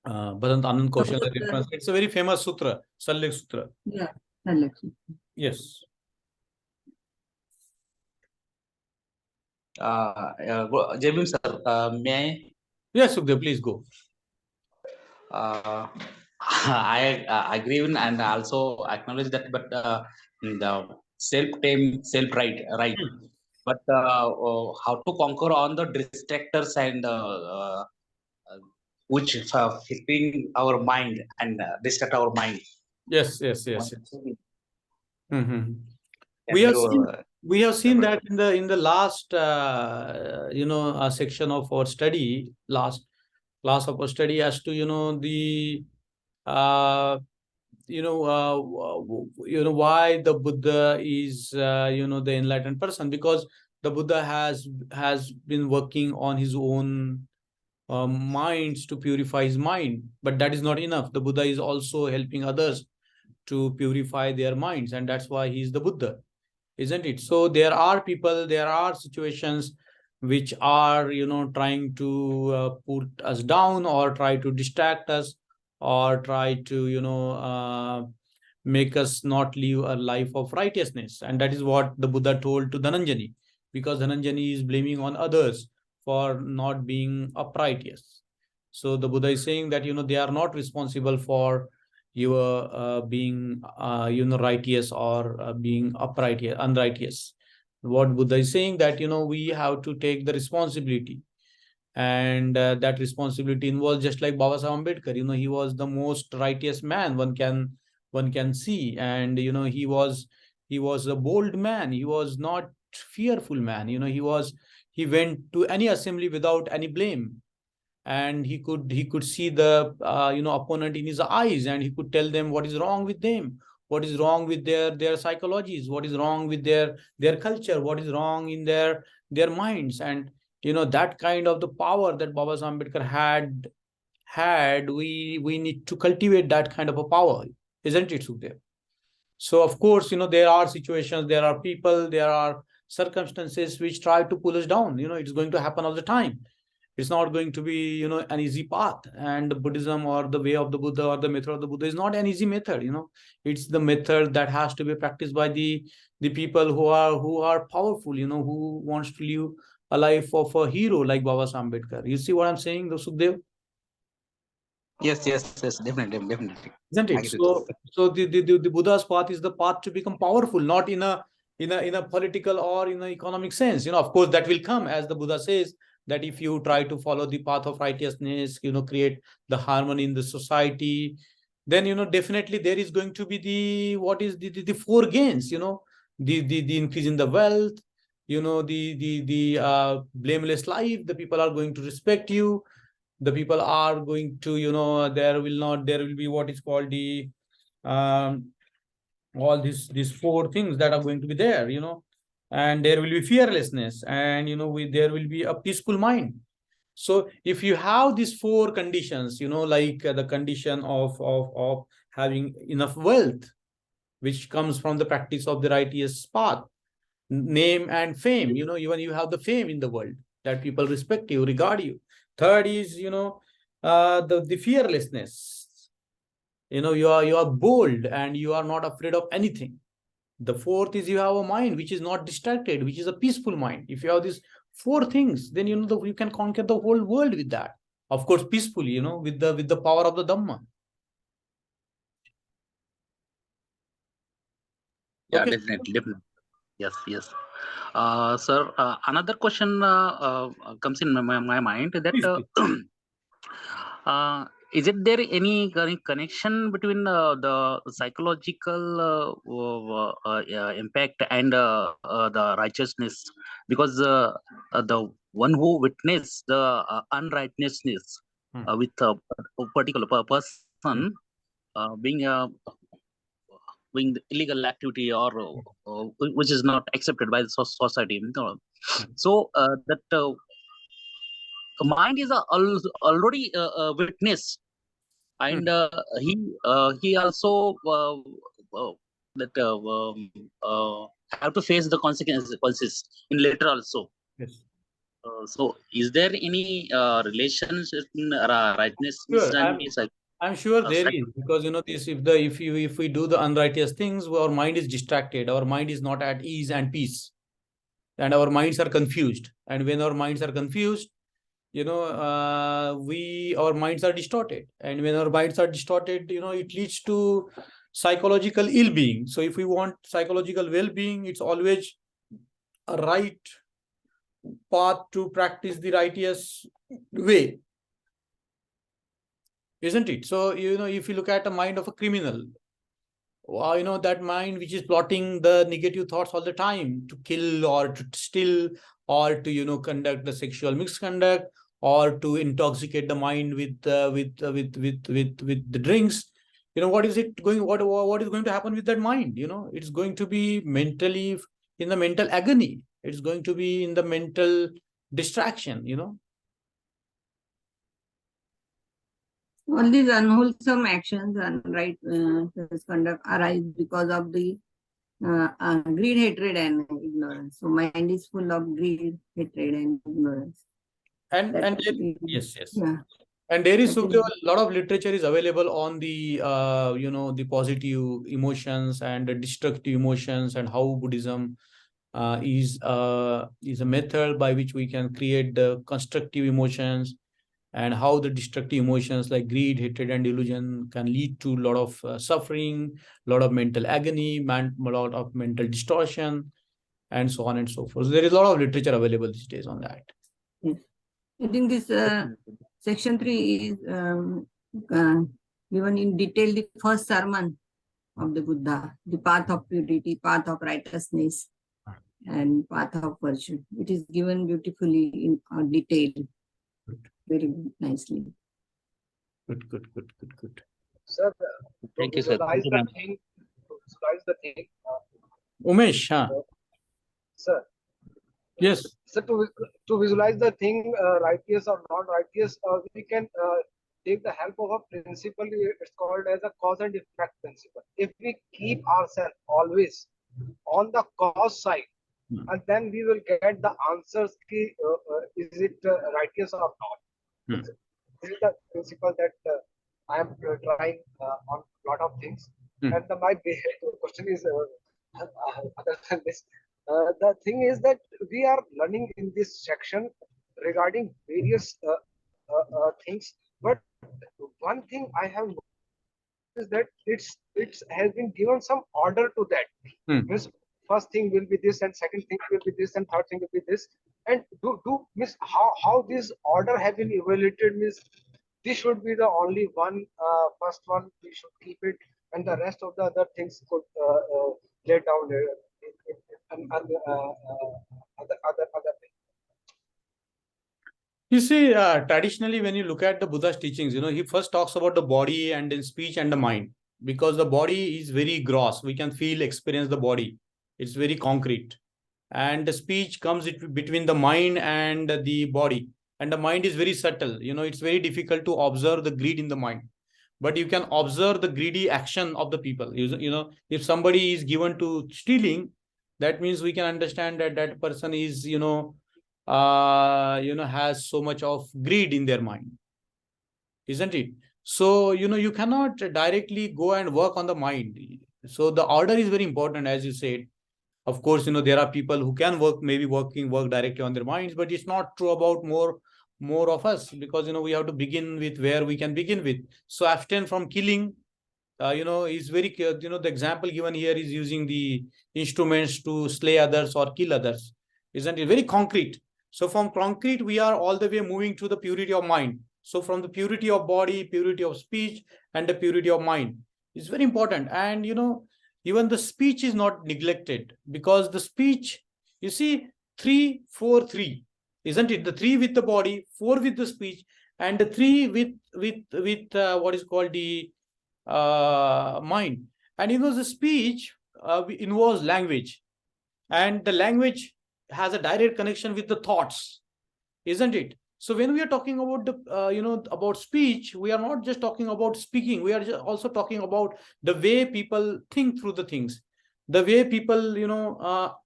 Bhadant Anand Kaushal. It's a very famous sutra, Sallek Sutra. Yeah, Sallek Sutra. Yes. Jabim sir, may I? Yes, Sukhdev, please go. I agree with and also acknowledge that, but the self-tame, self-right, right. But how to conquer on the distractors and which flipping our mind and distract our mind. Yes. We have seen that in the last section of our study, last class of study as to, why the Buddha is, the enlightened person, because the Buddha has been working on his own minds to purify his mind, but that is not enough. The Buddha is also helping others to purify their minds, and that's why he is the Buddha, isn't it? So there are people, there are situations which are, trying to put us down, or try to distract us, or try to, make us not live a life of righteousness. And that is what the Buddha told to Dhananjani, because Dhananjani is blaming on others for not being upright. Yes. So the Buddha is saying that, they are not responsible for your being, righteous, or being upright, unrighteous. What Buddha is saying that, we have to take the responsibility. And that responsibility involves, just like Baba Sahib Ambedkar, he was the most righteous man one can see. And, he was a bold man. He was not fearful man. He went to any assembly without any blame, and he could see the opponent in his eyes, and he could tell them what is wrong with them, what is wrong with their psychologies, what is wrong with their culture, what is wrong in their minds. And that kind of the power that Baba Ambedkar had, we need to cultivate that kind of a power, isn't it, Sukhdev? So of course, there are situations, there are people, there are circumstances which try to pull us down. It's going to happen all the time. It's not going to be, an easy path. And the Buddhism, or the way of the Buddha, or the method of the Buddha, is not an easy method. It's the method that has to be practiced by the people who are powerful, who wants to live a life of a hero like Baba Ambedkar. You see what I'm saying, Sukhdev? Yes, definitely. Isn't it? So the Buddha's path is the path to become powerful, not in a political or in an economic sense. Of course, that will come, as the Buddha says, that if you try to follow the path of righteousness, create the harmony in the society, then, definitely there is going to be the four gains, the increase in the wealth, the blameless life. The people are going to respect you. The people are going to, there will be what is called the all these four things that are going to be there, and there will be fearlessness, and there will be a peaceful mind. So if you have these four conditions, like the condition of having enough wealth, which comes from the practice of the righteous path, name and fame, even you have the fame in the world, that people respect you, regard you. Third is, the fearlessness. You are bold, and you are not afraid of anything. The fourth is, you have a mind which is not distracted, which is a peaceful mind. If you have these four things, then you can conquer the whole world with that. Of course, peacefully, with the power of the Dhamma. Yeah, Okay. definitely. Yes. Sir, another question comes in my mind, that Please. is it there any connection between the psychological impact and the righteousness? Because the one who witnessed the unrighteousness with a particular person being the illegal activity, or which is not accepted by the society. So that mind is already witness, and he also that have to face the consequences in later also. Yes. So is there any relationship in rightness? Sure. I'm sure there is, because this, if we do the unrighteous things, our mind is distracted, our mind is not at ease and peace, and our minds are confused. And when our minds are confused, our minds are distorted. And when our minds are distorted, it leads to psychological ill-being. So if we want psychological well-being, it's always a right path to practice the righteous way, isn't it? So, if you look at the mind of a criminal, that mind which is plotting the negative thoughts all the time, to kill, or to steal, or to, conduct the sexual misconduct, or to intoxicate the mind with the drinks, what is it going? What is going to happen with that mind? It's going to be mentally in the mental agony. It's going to be in the mental distraction. All these unwholesome actions and right conduct arise because of the greed, hatred, and ignorance. So mind is full of greed, hatred, and ignorance. Yes. Yeah. And there is a lot of literature is available on the the positive emotions and the destructive emotions, and how Buddhism is a method by which we can create the constructive emotions, and how the destructive emotions like greed, hatred, and delusion can lead to a lot of suffering, a lot of mental agony, a lot of mental distortion, and so on and so forth. So there is a lot of literature available these days on that. Yes. I think this section 3 is given in detail the first sermon of the Buddha, the path of purity, path of righteousness, and path of virtue. It is given beautifully in detail. Very nicely. Good. Sir, Thank you, sir. Thank you, ma'am. visualize the thing. Umesh, Sir. Yes. So to visualize the thing, righteous or not righteous, we can take the help of a principle. It's called as a cause and effect principle. If we keep ourselves always on the cause side, and then we will get the answers. Is it righteous or not? This is the principle that I am trying on a lot of things. And my question is other than this. The thing is that we are learning in this section regarding various things, but one thing I have noticed is that it has been given some order to that. Means first thing will be this, and second thing will be this, and third thing will be this. And miss how this order have been evaluated, means this should be the only one, first one we should keep it, and the rest of the other things could lay down and other things. You see, traditionally, when you look at the Buddha's teachings, he first talks about the body and then speech and the mind, because the body is very gross. We can feel, experience the body. It's very concrete. And the speech comes between the mind and the body. And the mind is very subtle. It's very difficult to observe the greed in the mind. But you can observe the greedy action of the people. If somebody is given to stealing, that means we can understand that that person is, has so much of greed in their mind, isn't it? So, you cannot directly go and work on the mind. So the order is very important, as you said. Of course, there are people who can work directly on their minds, but it's not true about more of us, because, we have to begin with where we can begin with. So abstain from killing, is very, the example given here is using the instruments to slay others or kill others. Isn't it very concrete? So from concrete, we are all the way moving to the purity of mind. So from the purity of body, purity of speech, and the purity of mind is very important. And, even the speech is not neglected, because the speech, you see, 3, 4, 3, isn't it? The 3 with the body, 4 with the speech, and the 3 with what is called the mind. And the speech involves language, and the language has a direct connection with the thoughts, isn't it? So when we are talking about the about speech, we are not just talking about speaking. We are also talking about the way people think through the things, the way people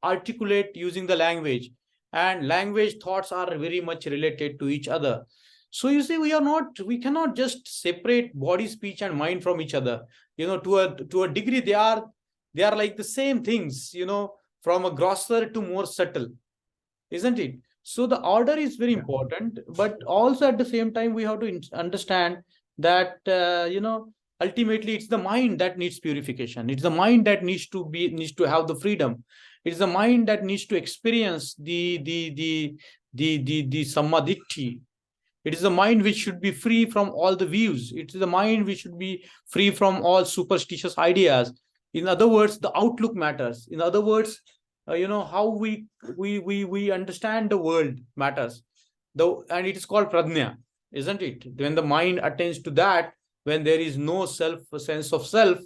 articulate using the language, and language thoughts are very much related to each other. So you see, we cannot just separate body, speech, and mind from each other. To a degree, they are like the same things. From a grosser to more subtle, isn't it? So the order is very important, but also at the same time, we have to understand that, ultimately it's the mind that needs purification. It's the mind that needs to have the freedom. It's the mind that needs to experience the samadhi. It is the mind which should be free from all the views. It is the mind which should be free from all superstitious ideas. In other words, the outlook matters. In other words, how we understand the world matters. and it is called pradnya, isn't it? When the mind attains to that, when there is no sense of self,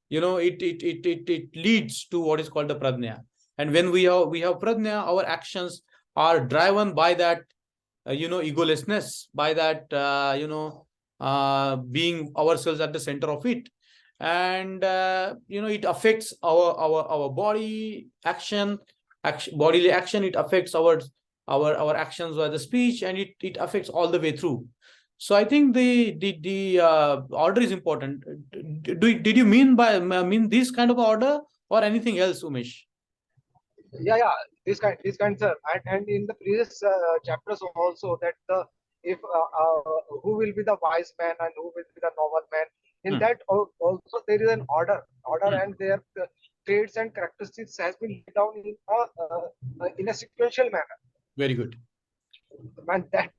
it leads to what is called the pradnya. And when we have pradnya, our actions are driven by that egolessness, by that being ourselves at the center of it. And it affects our body action, bodily action. It affects our actions by the speech, and it affects all the way through. So I think the order is important. Did you mean this kind of order or anything else, Umesh? Yeah, this kind, sir. And in the previous chapters also, that if who will be the wise man and who will be the noble man. In that also there is an order, and their traits and characteristics has been laid down in a sequential manner. Very good. And that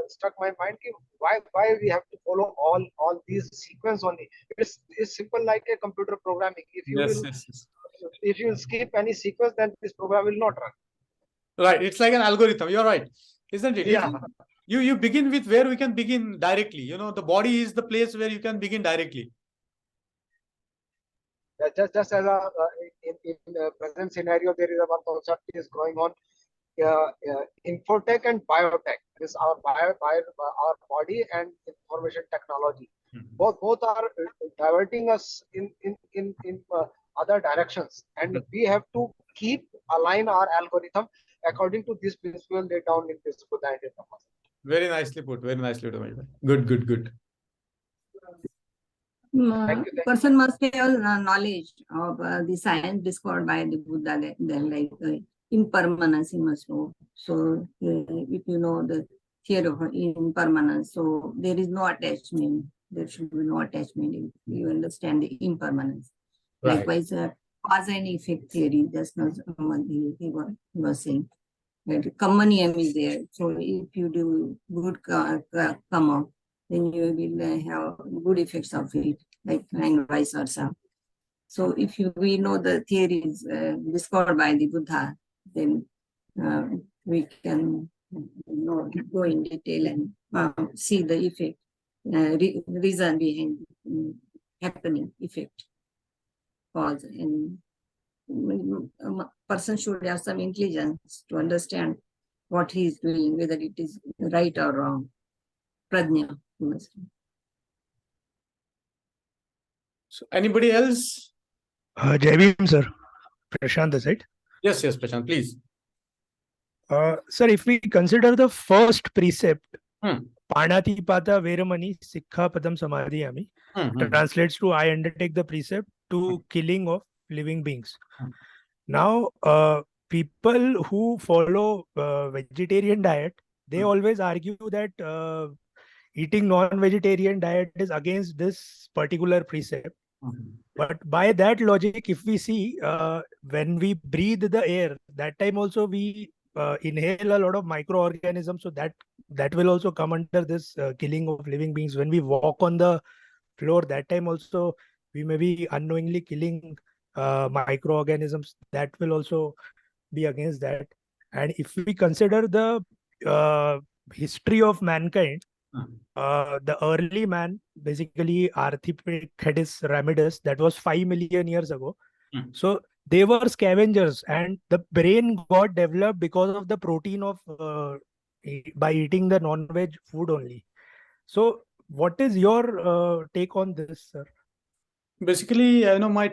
struck my mind. Why we have to follow all these sequence only? It's simple like a computer programming. If you if you skip any sequence, then this program will not run. Right. It's like an algorithm. You're right, isn't it? Yeah. You begin with where we can begin directly. The body is the place where you can begin directly. Just as in the present scenario, there is one concept is going on. Infotech and biotech. This our body and information technology. Both are diverting us in other directions, and we have to keep align our algorithm according to this principle laid down in this Buddha and His Dhamma. Very nicely put. Very nicely put. Good. Person must have knowledge of the science discovered by the Buddha, like impermanence he must know. So if you know the theory of impermanence, so there is no attachment. There should be no attachment if you understand the impermanence. Right. Likewise, cause and effect theory, just now he was saying. Kammaniyam is there. So if you do good karma, then you will have good effects of it, like and vice versa. So if we know the theories discovered by the Buddha, then we can go in detail and see the effect, reason behind happening, effect, cause. And a person should have some intelligence to understand what he is doing, whether it is right or wrong. Pradnya. So anybody else? Jai Bhim, sir. Prashant, is it? Yes, Prashant, please. Sir, if we consider the first precept, Panati Pata Veramani Sikha Padam Samadhiyami, translates to I undertake the precept to killing of living beings. Now, people who follow vegetarian diet, they always argue that eating non-vegetarian diet is against this particular precept. But by that logic, if we see, when we breathe the air, that time also we inhale a lot of microorganisms. So that will also come under this killing of living beings. When we walk on the floor, that time also we may be unknowingly killing microorganisms. That will also be against that. And if we consider the history of mankind, the early man, basically Arthipithecus ramidus, that was 5 million years ago. So they were scavengers, and the brain got developed because of the protein of by eating the non-veg food only. So what is your take on this, sir? Basically, my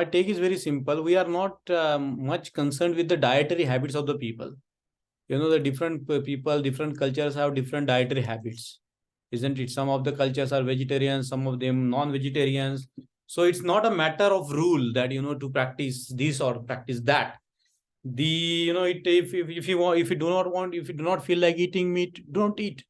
take is very simple. We are not much concerned with the dietary habits of the people. The different people, different cultures have different dietary habits, isn't it? Some of the cultures are vegetarians, some of them non-vegetarians. So it's not a matter of rule that to practice this or practice that. If you do not feel like eating meat, don't eat.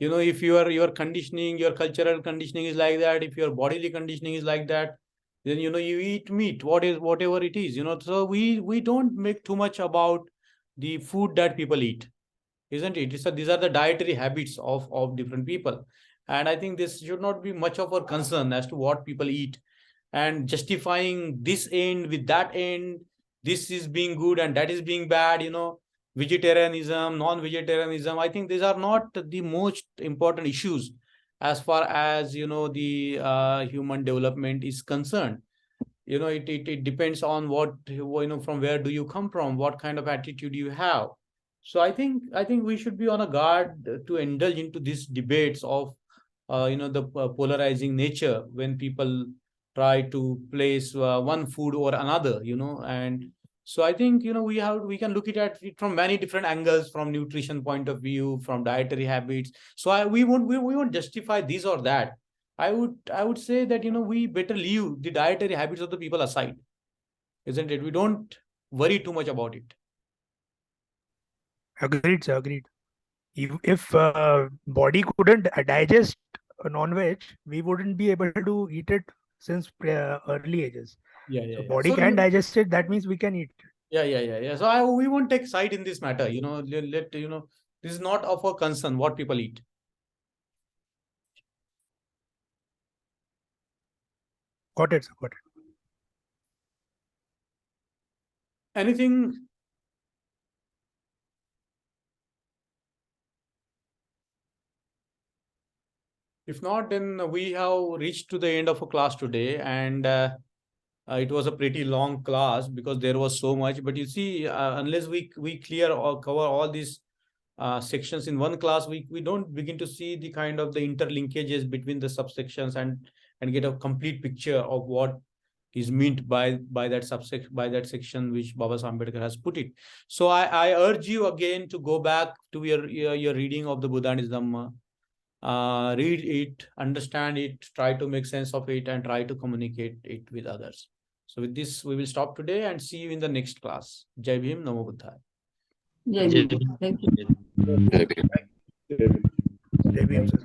If your conditioning, your cultural conditioning is like that, if your bodily conditioning is like that, then you eat meat, whatever it is. So we don't make too much about the food that people eat, isn't it? So these are the dietary habits of different people, and I think this should not be much of a concern as to what people eat, and justifying this end with that end. This is being good and that is being bad. vegetarianism, non-vegetarianism. I think these are not the most important issues as far as, the human development is concerned. It depends on what, from where do you come from, what kind of attitude you have. So I think we should be on a guard to indulge into these debates of the polarizing nature when people try to place one food or another, and so I think we can look at it from many different angles, from nutrition point of view, from dietary habits. So we won't justify this or that. I would say that we better leave the dietary habits of the people aside, isn't it? We don't worry too much about it. Agreed, sir, agreed. If body couldn't digest non-veg, we wouldn't be able to eat it since early ages. So body can digest it, that means we can eat it. Yeah. So we won't take side in this matter. Let this is not of our concern what people eat. Got it, sir. Got it. Anything? If not, then we have reached to the end of a class today, and it was a pretty long class because there was so much. But you see, unless we clear or cover all these sections in one class, we don't begin to see the kind of the interlinkages between the subsections and get a complete picture of what is meant by that subsection, by that section which Baba Ambedkar has put it. So I urge you again to go back to your reading of the Buddha and His Dhamma. Read it, understand it, try to make sense of it, and try to communicate it with others. So with this, we will stop today and see you in the next class. Jai Bhim, Namo Buddhaya. Jai Bhim. Thank you. Jai Bhim, sir.